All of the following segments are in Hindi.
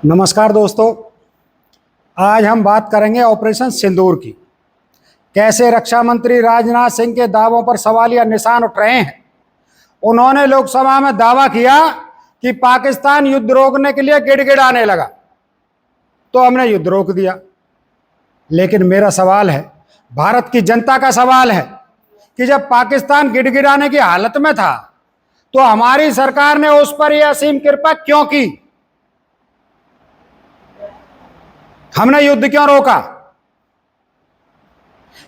नमस्कार दोस्तों, आज हम बात करेंगे ऑपरेशन सिंदूर की। कैसे रक्षा मंत्री राजनाथ सिंह के दावों पर सवालिया निशान उठ रहे हैं। उन्होंने लोकसभा में दावा किया कि पाकिस्तान युद्ध रोकने के लिए गिड़गिड़ाने लगा, तो हमने युद्ध रोक दिया। लेकिन मेरा सवाल है, भारत की जनता का सवाल है कि जब पाकिस्तान गिड़गिड़ाने की हालत में था तो हमारी सरकार ने उस पर यह असीम कृपा क्यों की? हमने युद्ध क्यों रोका?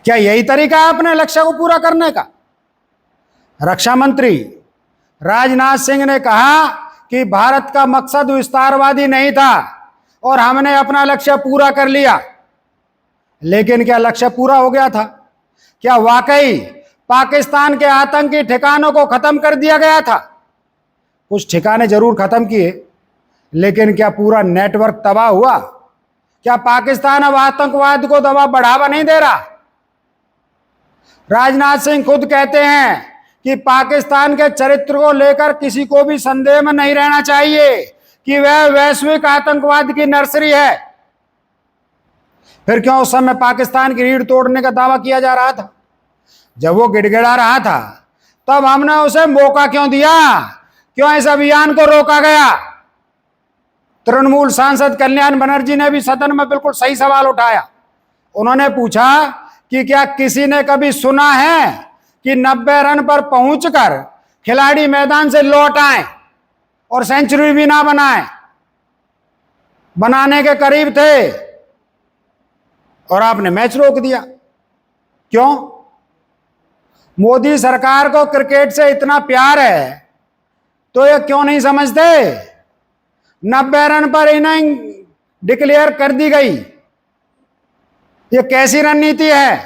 क्या यही तरीका है अपने लक्ष्य को पूरा करने का? रक्षा मंत्री राजनाथ सिंह ने कहा कि भारत का मकसद विस्तारवादी नहीं था और हमने अपना लक्ष्य पूरा कर लिया। लेकिन क्या लक्ष्य पूरा हो गया था? क्या वाकई पाकिस्तान के आतंकी ठिकानों को खत्म कर दिया गया था? कुछ ठिकाने जरूर खत्म किए, लेकिन क्या पूरा नेटवर्क तबाह हुआ? क्या पाकिस्तान अब आतंकवाद को दबा बढ़ावा नहीं दे रहा? राजनाथ सिंह खुद कहते हैं कि पाकिस्तान के चरित्र को लेकर किसी को भी संदेह में नहीं रहना चाहिए कि वह वैश्विक आतंकवाद की नर्सरी है। फिर क्यों उस समय पाकिस्तान की रीढ़ तोड़ने का दावा किया जा रहा था? जब वो गिड़गिड़ा रहा था तब हमने उसे मौका क्यों दिया? क्यों इस अभियान को रोका गया? तृणमूल सांसद कल्याण बनर्जी ने भी सदन में बिल्कुल सही सवाल उठाया। उन्होंने पूछा कि क्या किसी ने कभी सुना है कि 90 रन पर पहुंचकर खिलाड़ी मैदान से लौट आए और सेंचुरी भी ना बनाए? बनाने के करीब थे और आपने मैच रोक दिया। क्यों? मोदी सरकार को क्रिकेट से इतना प्यार है तो ये क्यों नहीं समझते? 90 रन पर इनिंग डिक्लेयर कर दी गई। ये कैसी रणनीति है?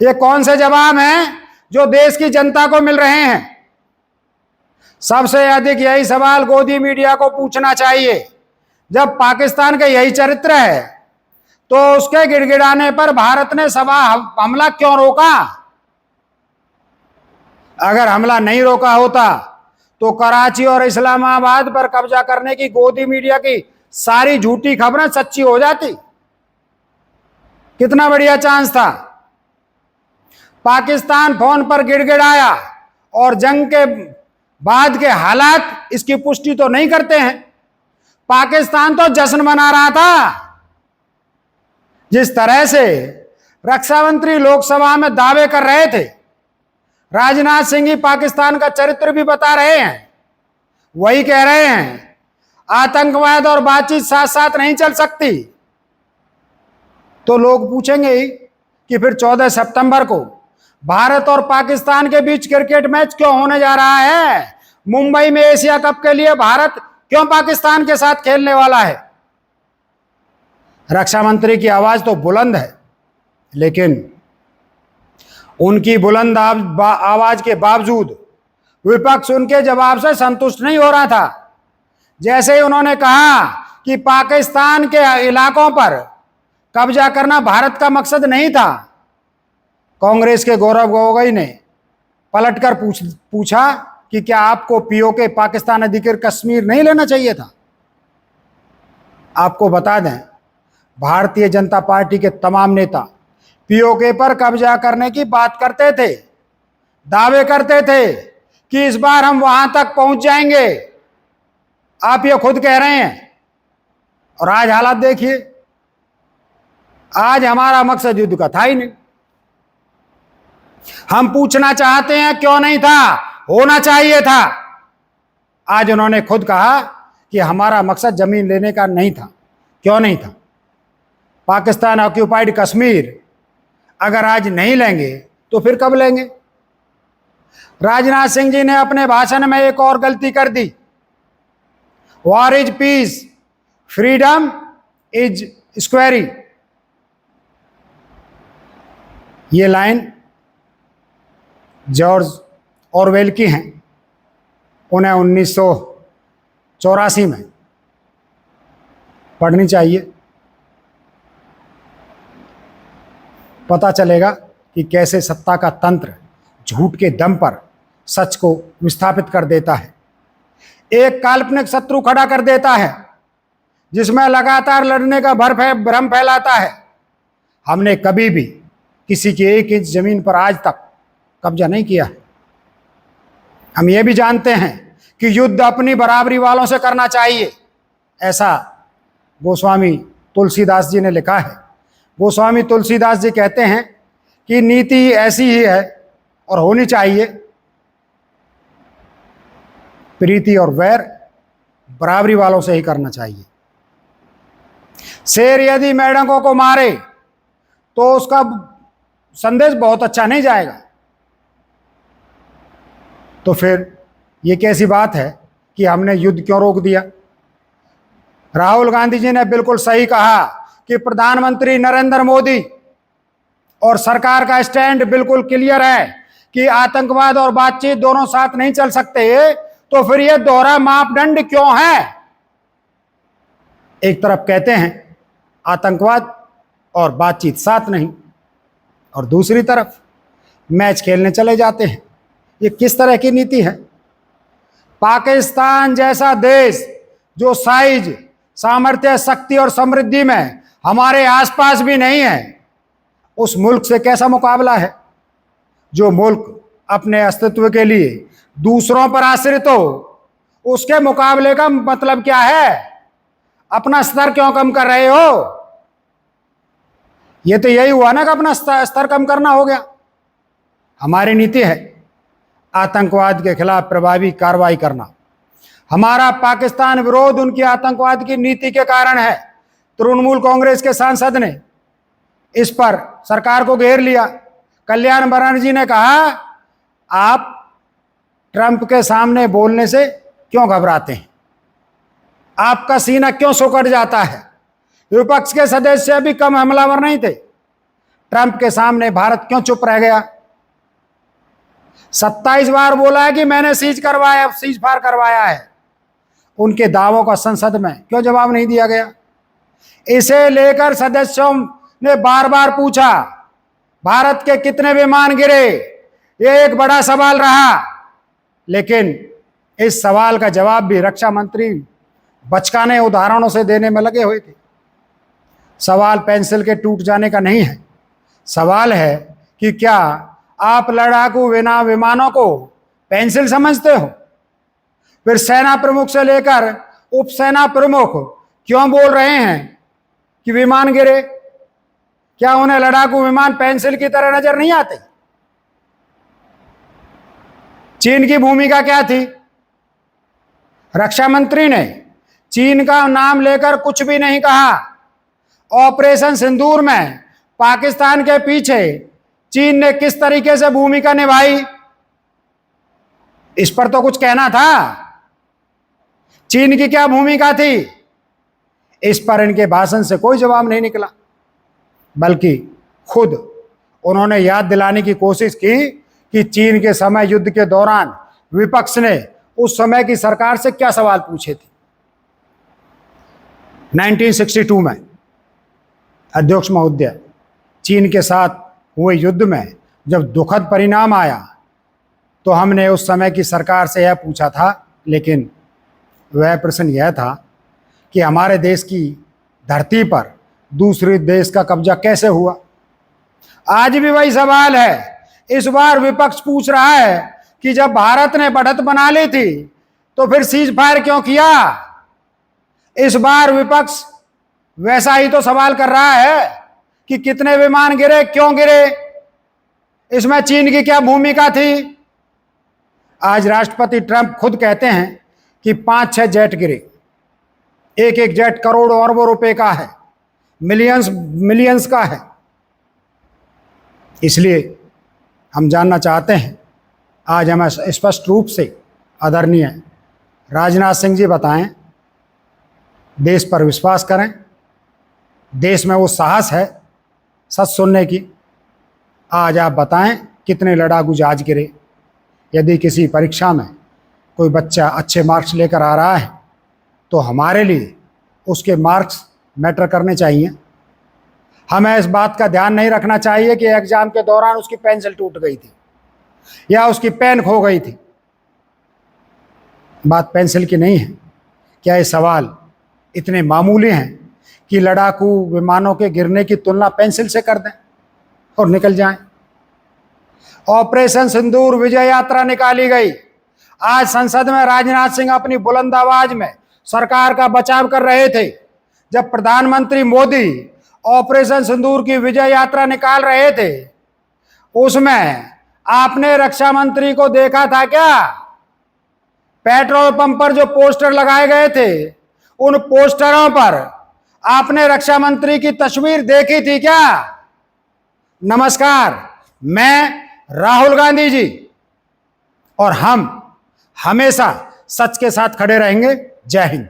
ये कौन से जवाब हैं जो देश की जनता को मिल रहे हैं? सबसे अधिक यही सवाल गोदी मीडिया को पूछना चाहिए। जब पाकिस्तान का यही चरित्र है तो उसके गिड़गिड़ाने पर भारत ने हमला क्यों रोका? अगर हमला नहीं रोका होता तो कराची और इस्लामाबाद पर कब्जा करने की गोदी मीडिया की सारी झूठी खबरें सच्ची हो जाती। कितना बढ़िया चांस था। पाकिस्तान फोन पर गिड़गिड़ाया और जंग के बाद के हालात इसकी पुष्टि तो नहीं करते हैं। पाकिस्तान तो जश्न मना रहा था। जिस तरह से रक्षा मंत्री लोकसभा में दावे कर रहे थे, राजनाथ सिंह ही पाकिस्तान का चरित्र भी बता रहे हैं। वही कह रहे हैं आतंकवाद और बातचीत साथ साथ नहीं चल सकती। तो लोग पूछेंगे ही कि फिर 14 सितंबर को भारत और पाकिस्तान के बीच क्रिकेट मैच क्यों होने जा रहा है? मुंबई में एशिया कप के लिए भारत क्यों पाकिस्तान के साथ खेलने वाला है? रक्षा मंत्री की आवाज तो बुलंद है, लेकिन उनकी बुलंद आवाज के बावजूद विपक्ष उनके जवाब से संतुष्ट नहीं हो रहा था। जैसे ही उन्होंने कहा कि पाकिस्तान के इलाकों पर कब्जा करना भारत का मकसद नहीं था, कांग्रेस के गौरव गोगोई ने पलटकर पूछा कि क्या आपको पीओके पाकिस्तान अधिकृत कश्मीर नहीं लेना चाहिए था? आपको बता दें, भारतीय जनता पार्टी के तमाम नेता पीओके पर कब्जा करने की बात करते थे, दावे करते थे कि इस बार हम वहां तक पहुंच जाएंगे। आप ये खुद कह रहे हैं और आज हालात देखिए। आज हमारा मकसद युद्ध का था ही नहीं। हम पूछना चाहते हैं क्यों नहीं था? होना चाहिए था। आज उन्होंने खुद कहा कि हमारा मकसद जमीन लेने का नहीं था। क्यों नहीं था? पाकिस्तान ऑक्यूपाइड कश्मीर अगर आज नहीं लेंगे तो फिर कब लेंगे? राजनाथ सिंह जी ने अपने भाषण में एक और गलती कर दी। War is peace, freedom is slavery. ये लाइन जॉर्ज ऑरवेल की हैं। उन्हें 1984 में पढ़नी चाहिए। पता चलेगा कि कैसे सत्ता का तंत्र झूठ के दम पर सच को विस्थापित कर देता है। एक काल्पनिक शत्रु खड़ा कर देता है जिसमें लगातार लड़ने का भ्रम फैलाता है। हमने कभी भी किसी की 1 इंच जमीन पर आज तक कब्जा नहीं किया है। हम ये भी जानते हैं कि युद्ध अपनी बराबरी वालों से करना चाहिए, ऐसा गोस्वामी तुलसीदास जी ने लिखा है। गोस्वामी तुलसीदास जी कहते हैं कि नीति ऐसी ही है और होनी चाहिए, प्रीति और वैर बराबरी वालों से ही करना चाहिए। शेर यदि मेंढकों को मारे तो उसका संदेश बहुत अच्छा नहीं जाएगा। तो फिर ये कैसी बात है कि हमने युद्ध क्यों रोक दिया? राहुल गांधी जी ने बिल्कुल सही कहा कि प्रधानमंत्री नरेंद्र मोदी और सरकार का स्टैंड बिल्कुल क्लियर है कि आतंकवाद और बातचीत दोनों साथ नहीं चल सकते। तो फिर यह दोहरा मापदंड क्यों है? एक तरफ कहते हैं आतंकवाद और बातचीत साथ नहीं, और दूसरी तरफ मैच खेलने चले जाते हैं। ये किस तरह की नीति है? पाकिस्तान जैसा देश जो साइज, सामर्थ्य, शक्ति और समृद्धि में हमारे आसपास भी नहीं है, उस मुल्क से कैसा मुकाबला है? जो मुल्क अपने अस्तित्व के लिए दूसरों पर आश्रित हो, उसके मुकाबले का मतलब क्या है? अपना स्तर क्यों कम कर रहे हो? ये तो यही हुआ ना कि अपना स्तर कम करना हो गया। हमारी नीति है आतंकवाद के खिलाफ प्रभावी कार्रवाई करना। हमारा पाकिस्तान विरोध उनकी आतंकवाद की नीति के कारण है। तृणमूल कांग्रेस के सांसद ने इस पर सरकार को घेर लिया। कल्याण बनर्जी ने कहा, आप ट्रंप के सामने बोलने से क्यों घबराते हैं? आपका सीना क्यों सुकड़ जाता है? विपक्ष के सदस्य भी कम हमलावर नहीं थे। ट्रंप के सामने भारत क्यों चुप रह गया? 27 बार बोला है कि मैंने सीज फायर करवाया है। उनके दावों का संसद में क्यों जवाब नहीं दिया गया? इसे लेकर सदस्यों ने बार बार पूछा, भारत के कितने विमान गिरे? ये एक बड़ा सवाल रहा, लेकिन इस सवाल का जवाब भी रक्षा मंत्री बचकाने उदाहरणों से देने में लगे हुए थे। सवाल पेंसिल के टूट जाने का नहीं है। सवाल है कि क्या आप लड़ाकू विमानों को पेंसिल समझते हो? फिर सेना प्रमुख से लेकर उप सेना प्रमुख क्यों बोल रहे हैं कि विमान गिरे? क्या उन्हें लड़ाकू विमान पेंसिल की तरह नजर नहीं आते? चीन की भूमिका क्या थी? रक्षा मंत्री ने चीन का नाम लेकर कुछ भी नहीं कहा। ऑपरेशन सिंदूर में पाकिस्तान के पीछे चीन ने किस तरीके से भूमिका निभाई, इस पर तो कुछ कहना था। चीन की क्या भूमिका थी, इस पर इनके भाषण से कोई जवाब नहीं निकला, बल्कि खुद उन्होंने याद दिलाने की कोशिश की कि चीन के समय युद्ध के दौरान विपक्ष ने उस समय की सरकार से क्या सवाल पूछे थे। 1962 में अध्यक्ष महोदय, चीन के साथ हुए युद्ध में जब दुखद परिणाम आया तो हमने उस समय की सरकार से यह पूछा था, लेकिन वह प्रश्न यह था कि हमारे देश की धरती पर दूसरे देश का कब्जा कैसे हुआ। आज भी वही सवाल है। इस बार विपक्ष पूछ रहा है कि जब भारत ने बढ़त बना ली थी तो फिर सीज फायर क्यों किया। इस बार विपक्ष वैसा ही तो सवाल कर रहा है कि कितने विमान गिरे, क्यों गिरे, इसमें चीन की क्या भूमिका थी। आज राष्ट्रपति ट्रंप खुद कहते हैं कि 5-6 जेट गिरे। एक एक जेट करोड़ों अरबों रुपए का है, मिलियंस का है। इसलिए हम जानना चाहते हैं, आज हमें स्पष्ट रूप से आदरणीय राजनाथ सिंह जी बताएं, देश पर विश्वास करें, देश में वो साहस है सच सुनने की। आज आप बताएं कितने लड़ाकू जहाज गिरे। यदि किसी परीक्षा में कोई बच्चा अच्छे मार्क्स लेकर आ रहा है तो हमारे लिए उसके मार्क्स मैटर करने चाहिए। हमें इस बात का ध्यान नहीं रखना चाहिए कि एग्जाम के दौरान उसकी पेंसिल टूट गई थी या उसकी पेन खो गई थी। बात पेंसिल की नहीं है। क्या ये सवाल इतने मामूली हैं कि लड़ाकू विमानों के गिरने की तुलना पेंसिल से कर दें और निकल जाएं? ऑपरेशन सिंदूर विजय यात्रा निकाली गई। आज संसद में राजनाथ सिंह अपनी बुलंद आवाज में सरकार का बचाव कर रहे थे। जब प्रधानमंत्री मोदी ऑपरेशन सिंदूर की विजय यात्रा निकाल रहे थे, उसमें आपने रक्षा मंत्री को देखा था क्या? पेट्रोल पंप पर जो पोस्टर लगाए गए थे, उन पोस्टरों पर आपने रक्षा मंत्री की तस्वीर देखी थी क्या? नमस्कार, मैं राहुल गांधी जी, और हम हमेशा सच के साथ खड़े रहेंगे। जय हिंद।